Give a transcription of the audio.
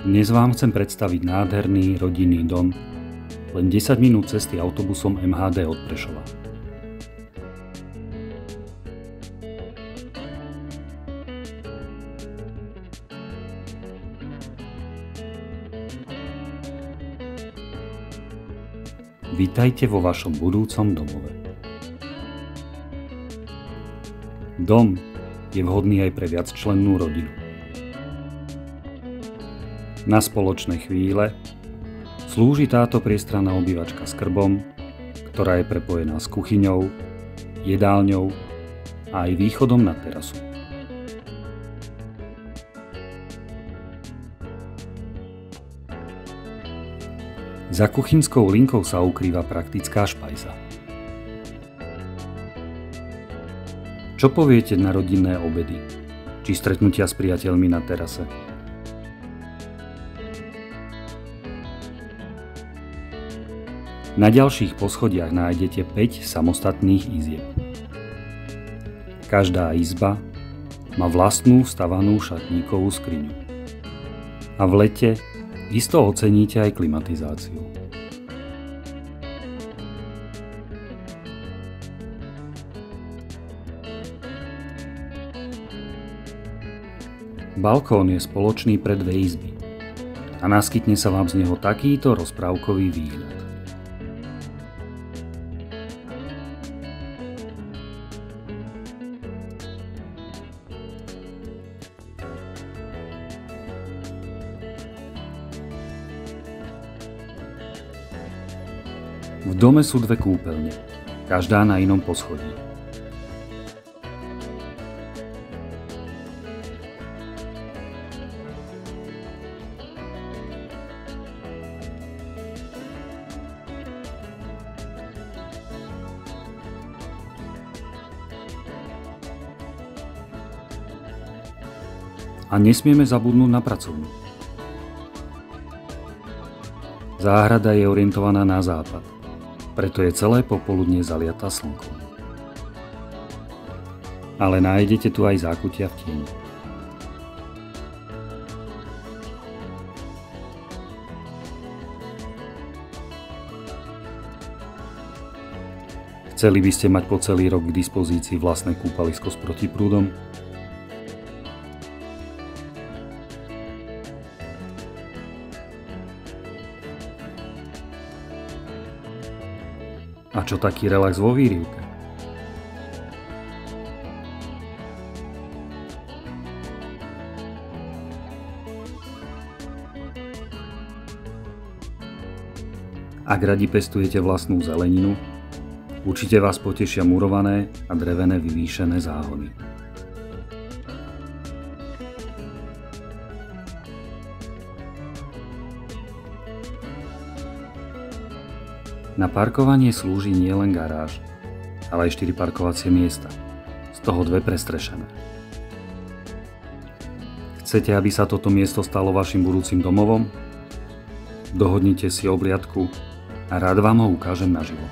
Dnes vám chcem predstaviť nádherný rodinný dom, len 10 minút cesty autobusom MHD od Prešova. Vítajte vo vašom budúcom domove. Dom je vhodný aj pre viacčlennú rodinu. Na spoločné chvíle slúži táto priestranná obývačka s krbom, ktorá je prepojená s kuchyňou, jedálňou a aj východom na terasu. Za kuchynskou linkou sa ukrýva praktická špajza. Čo poviete na rodinné obedy či stretnutia s priateľmi na terase? Na ďalších poschodiach nájdete 5 samostatných izieb. Každá izba má vlastnú vstavanú šatníkovú skriňu. A v lete isto oceníte aj klimatizáciu. Balkón je spoločný pre dve izby a naskytne sa vám z neho takýto rozprávkový výhľad. V dome sú dve kúpeľne, každá na inom poschodí. A nesmieme zabudnúť na pracovňu. Záhrada je orientovaná na západ, preto je celé popoludnie zaliatá slnkom. Ale nájdete tu aj zákutia v tieni. Chceli by ste mať po celý rok k dispozícii vlastné kúpalisko s protiprúdom? A čo taký relax vo výrivke? Ak radi pestujete vlastnú zeleninu, určite vás potešia murované a drevené vyvýšené záhony. Na parkovanie slúži nielen garáž, ale aj 4 parkovacie miesta, z toho 2 prestrešené. Chcete, aby sa toto miesto stalo vašim budúcim domovom? Dohodnite si obliadku a rád vám ho ukážem naživo.